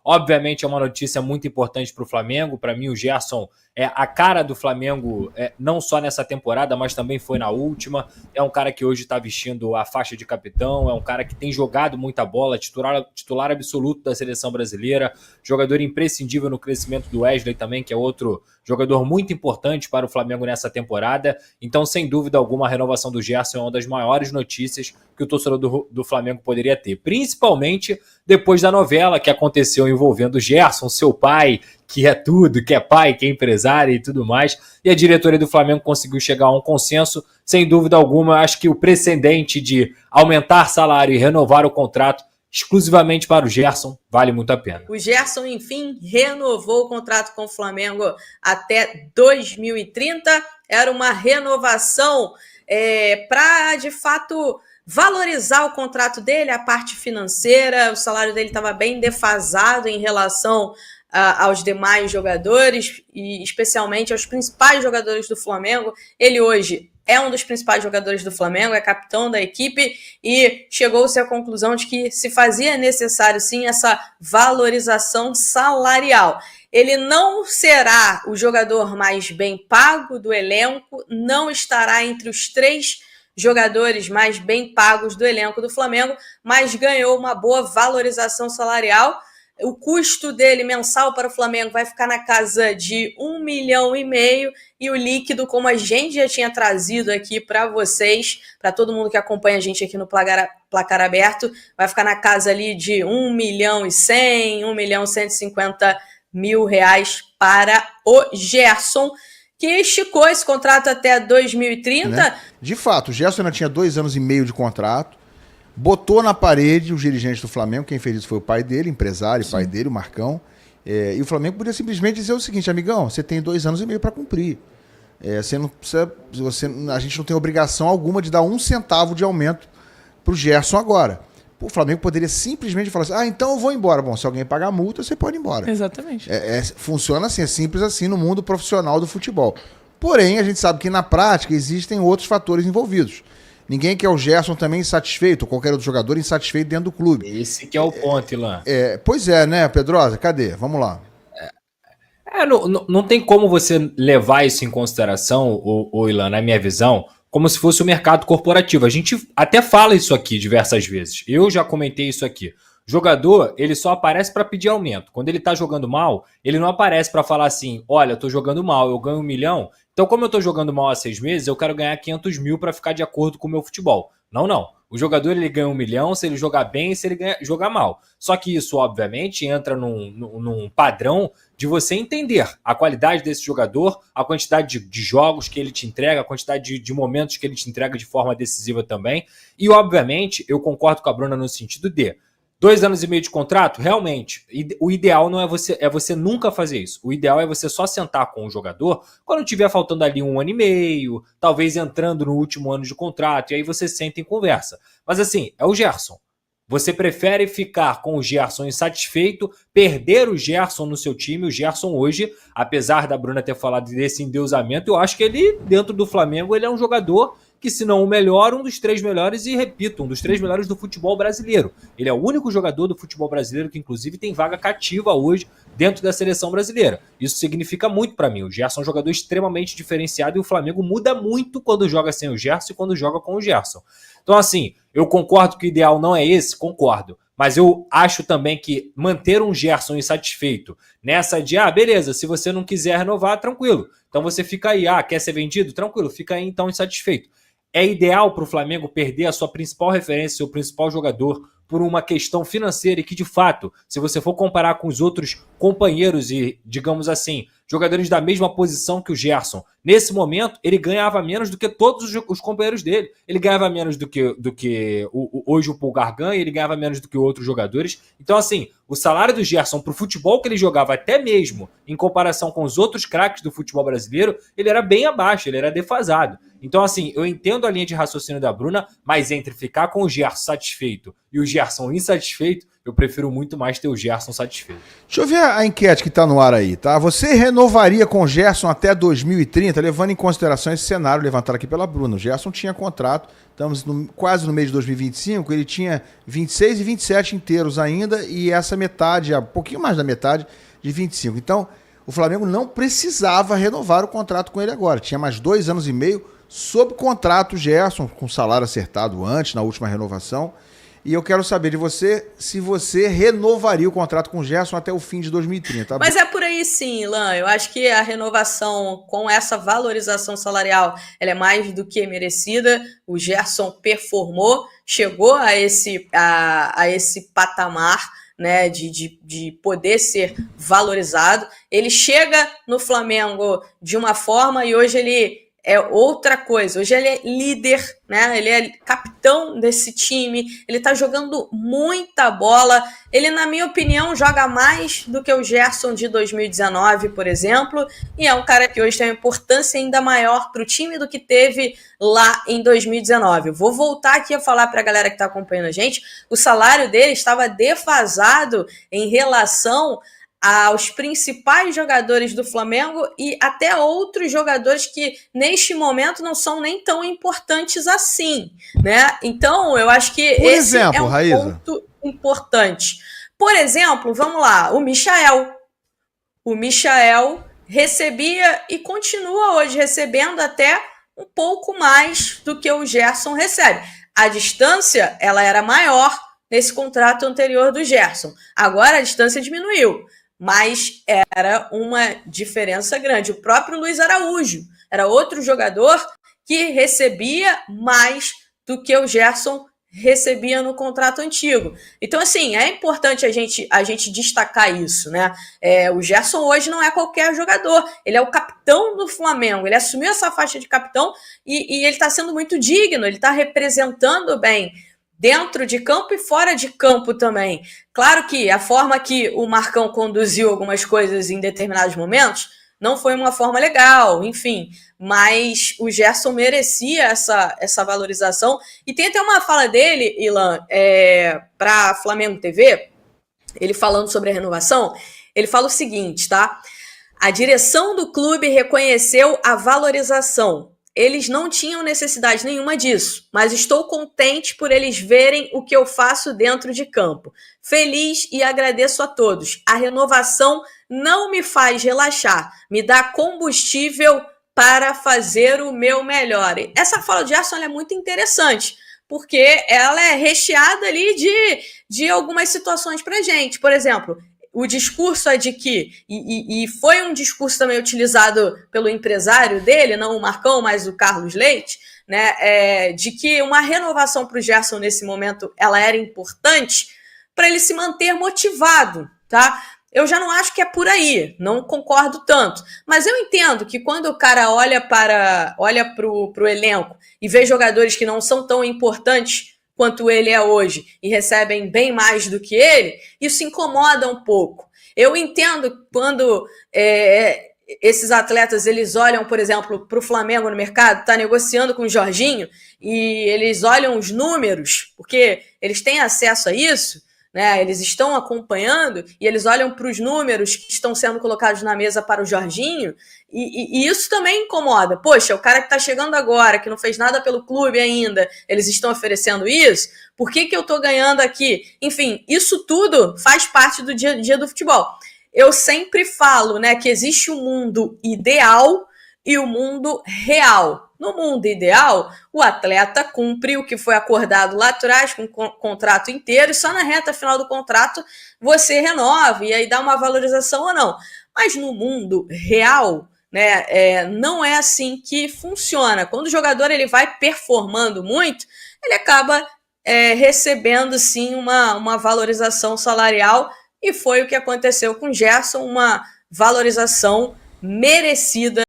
Obviamente é uma notícia muito importante para o Flamengo. Para mim o Gerson é a cara do Flamengo, não só nessa temporada, mas também foi na última. É um cara que hoje está vestindo a faixa de capitão, é um cara que tem jogado muita bola, titular absoluto da seleção brasileira, jogador imprescindível no crescimento do Wesley também, que é outro jogador muito importante para o Flamengo nessa temporada. Então, sem dúvida alguma, a renovação do Gerson é uma das maiores notícias que o torcedor do Flamengo poderia ter, principalmente depois da novela que aconteceu envolvendo o Gerson, seu pai, que é tudo, que é pai, que é empresário e tudo mais, e a diretoria do Flamengo conseguiu chegar a um consenso. Sem dúvida alguma, acho que o precedente de aumentar salário e renovar o contrato exclusivamente para o Gerson vale muito a pena. O Gerson, enfim, renovou o contrato com o Flamengo até 2030. Era uma renovação para, de fato, valorizar o contrato dele, a parte financeira. O salário dele estava bem defasado em relação aos demais jogadores, e especialmente aos principais jogadores do Flamengo. Ele hoje é um dos principais jogadores do Flamengo, é capitão da equipe, e chegou-se à conclusão de que se fazia necessário, sim, essa valorização salarial. Ele não será o jogador mais bem pago do elenco, não estará entre os 3 jogadores mais bem pagos do elenco do Flamengo, mas ganhou uma boa valorização salarial. O custo dele mensal para o Flamengo vai ficar na casa de 1,5 milhão, e o líquido, como a gente já tinha trazido aqui para vocês, para todo mundo que acompanha a gente aqui no Placar Aberto, vai ficar na casa ali de 1,1 milhão, 1,150 mil reais para o Gerson, que esticou esse contrato até 2030. Né? De fato, o Gerson ainda tinha 2 anos e meio de contrato, botou na parede os dirigentes do Flamengo, quem fez isso foi o pai dele, empresário, sim, pai dele, o Marcão. E o Flamengo podia simplesmente dizer o seguinte: amigão, você tem 2 anos e meio para cumprir. Você não precisa, a gente não tem obrigação alguma de dar 1 centavo de aumento para o Gerson agora. O Flamengo poderia simplesmente falar assim: então eu vou embora. Bom, se alguém pagar a multa, você pode ir embora. Exatamente. Funciona assim, é simples assim no mundo profissional do futebol. Porém, a gente sabe que na prática existem outros fatores envolvidos. Ninguém quer o Gerson também insatisfeito, ou qualquer outro jogador insatisfeito dentro do clube. Esse que é o ponto, Ilan. Pois é, né, Pedrosa? Cadê? Vamos lá. Não tem como você levar isso em consideração, Ilan, na minha visão, como se fosse o mercado corporativo. A gente até fala isso aqui diversas vezes. Eu já comentei isso aqui. O jogador, ele só aparece para pedir aumento. Quando ele tá jogando mal, ele não aparece para falar assim: olha, eu tô jogando mal, eu ganho 1 milhão, então como eu tô jogando mal há 6 meses, eu quero ganhar 500 mil para ficar de acordo com o meu futebol. Não. O jogador, ele ganha 1 milhão se ele jogar bem e se ele jogar mal. Só que isso, obviamente, entra num padrão de você entender a qualidade desse jogador, a quantidade de jogos que ele te entrega, a quantidade de momentos que ele te entrega de forma decisiva também. E, obviamente, eu concordo com a Bruna no sentido de 2 anos e meio de contrato, realmente, o ideal não é você nunca fazer isso. O ideal é você só sentar com o jogador quando tiver faltando ali 1 ano e meio, talvez entrando no último ano de contrato, e aí você senta e conversa. Mas assim, é o Gerson. Você prefere ficar com o Gerson insatisfeito, perder o Gerson no seu time. O Gerson hoje, apesar da Bruna ter falado desse endeusamento, eu acho que ele, dentro do Flamengo, ele é um jogador que, se não o melhor, um dos 3 melhores, e repito, um dos 3 melhores do futebol brasileiro. Ele é o único jogador do futebol brasileiro que, inclusive, tem vaga cativa hoje dentro da seleção brasileira. Isso significa muito para mim. O Gerson é um jogador extremamente diferenciado, e o Flamengo muda muito quando joga sem o Gerson e quando joga com o Gerson. Então, assim, eu concordo que o ideal não é esse, concordo. Mas eu acho também que manter um Gerson insatisfeito nessa de, beleza, se você não quiser renovar, tranquilo. Então você fica aí, quer ser vendido? Tranquilo, fica aí então insatisfeito. É ideal para o Flamengo perder a sua principal referência, seu principal jogador, por uma questão financeira, e que, de fato, se você for comparar com os outros companheiros e, digamos assim, jogadores da mesma posição que o Gerson, nesse momento, ele ganhava menos do que todos os companheiros dele. Ele ganhava menos do que hoje o Pulgar ganha, ele ganhava menos do que outros jogadores. Então, assim, o salário do Gerson para o futebol que ele jogava, até mesmo em comparação com os outros craques do futebol brasileiro, ele era bem abaixo, ele era defasado. Então, assim, eu entendo a linha de raciocínio da Bruna, mas entre ficar com o Gerson satisfeito e o Gerson insatisfeito, eu prefiro muito mais ter o Gerson satisfeito. Deixa eu ver a enquete que está no ar aí, tá? Você renovaria com o Gerson até 2030, levando em consideração esse cenário levantado aqui pela Bruna. O Gerson tinha contrato, estamos quase no mês de 2025, ele tinha 26 e 27 inteiros ainda, e essa metade, um pouquinho mais da metade, de 25. Então, o Flamengo não precisava renovar o contrato com ele agora. Tinha mais 2 anos e meio sob contrato, Gerson, com salário acertado antes, na última renovação. E eu quero saber de você se você renovaria o contrato com o Gerson até o fim de 2030. Mas é por aí sim, Ilan. Eu acho que a renovação com essa valorização salarial ela é mais do que merecida. O Gerson performou, chegou a esse patamar, né, de poder ser valorizado. Ele chega no Flamengo de uma forma e hoje ele é outra coisa. Hoje ele é líder, né? Ele é capitão desse time, ele tá jogando muita bola. Ele, na minha opinião, joga mais do que o Gerson de 2019, por exemplo, e é um cara que hoje tem uma importância ainda maior para o time do que teve lá em 2019. Eu vou voltar aqui a falar para a galera que está acompanhando a gente, o salário dele estava defasado em relação aos principais jogadores do Flamengo e até outros jogadores que neste momento não são nem tão importantes assim, né? Então eu acho que esse é um ponto importante. Por exemplo, vamos lá, o Michael. O Michael recebia e continua hoje recebendo até um pouco mais do que o Gerson recebe. A distância ela era maior nesse contrato anterior do Gerson. Agora a distância diminuiu. Mas era uma diferença grande. O próprio Luiz Araújo era outro jogador que recebia mais do que o Gerson recebia no contrato antigo. Então, assim, é importante a gente destacar isso, né? O Gerson hoje não é qualquer jogador, ele é o capitão do Flamengo, ele assumiu essa faixa de capitão e ele está sendo muito digno, ele está representando bem dentro de campo e fora de campo também. Claro que a forma que o Marcão conduziu algumas coisas em determinados momentos não foi uma forma legal, enfim, mas o Gerson merecia essa valorização. E tem até uma fala dele, Ilan, para a Flamengo TV, ele falando sobre a renovação, ele fala o seguinte, tá? A direção do clube reconheceu a valorização. Eles não tinham necessidade nenhuma disso, mas estou contente por eles verem o que eu faço dentro de campo. Feliz e agradeço a todos. A renovação não me faz relaxar, me dá combustível para fazer o meu melhor. Essa fala de Gerson é muito interessante, porque ela é recheada ali de algumas situações para gente. Por exemplo, o discurso é de que, e foi um discurso também utilizado pelo empresário dele, não o Marcão, mas o Carlos Leite, né, de que uma renovação para o Gerson nesse momento ela era importante para ele se manter motivado, tá? Eu já não acho que é por aí, não concordo tanto. Mas eu entendo que quando o cara olha pro elenco e vê jogadores que não são tão importantes quanto ele é hoje e recebem bem mais do que ele, isso incomoda um pouco. Eu entendo quando esses atletas eles olham, por exemplo, para o Flamengo no mercado, está negociando com o Jorginho, e eles olham os números, porque eles têm acesso a isso, né? Eles estão acompanhando e eles olham para os números que estão sendo colocados na mesa para o Jorginho e isso também incomoda. Poxa, o cara que está chegando agora, que não fez nada pelo clube ainda, eles estão oferecendo isso? Por que eu estou ganhando aqui? Enfim, isso tudo faz parte do dia a dia do futebol. Eu sempre falo, né, que existe um mundo ideal e o mundo real. No mundo ideal, o atleta cumpre o que foi acordado lá atrás com o contrato inteiro e só na reta final do contrato você renova e aí dá uma valorização ou não. Mas no mundo real, né, não é assim que funciona. Quando o jogador ele vai performando muito, ele acaba recebendo sim uma valorização salarial e foi o que aconteceu com o Gerson, uma valorização merecida